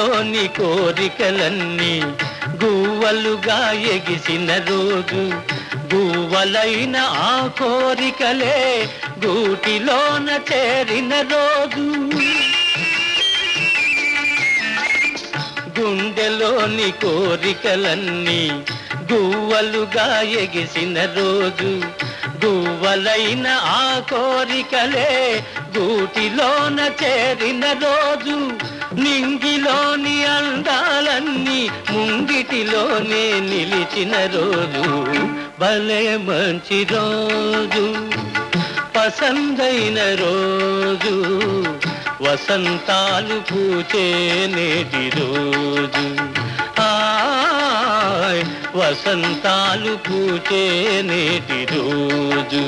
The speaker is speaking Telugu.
గుండెలోని కోరికలన్నీ గువ్వలుగా ఎగిసిన రోజు, గువ్వలైన ఆ కోరికలే గూటిలోన చేరిన రోజు. గుండెలోని కోరికలన్నీ గువ్వలుగా ఎగిసిన రోజు, గువ్వలైన ఆ కోరికలే గూటిలోన చేరిన రోజు. నింగిలోని అందాలన్నీ ముంగిటిలోనే నిలిచిన రోజు, భలే మంచి రోజు, పసందైన రోజు, వసంతాలు పూచే నేటి రోజు. వసంతాలు పూచే నేటి రోజు.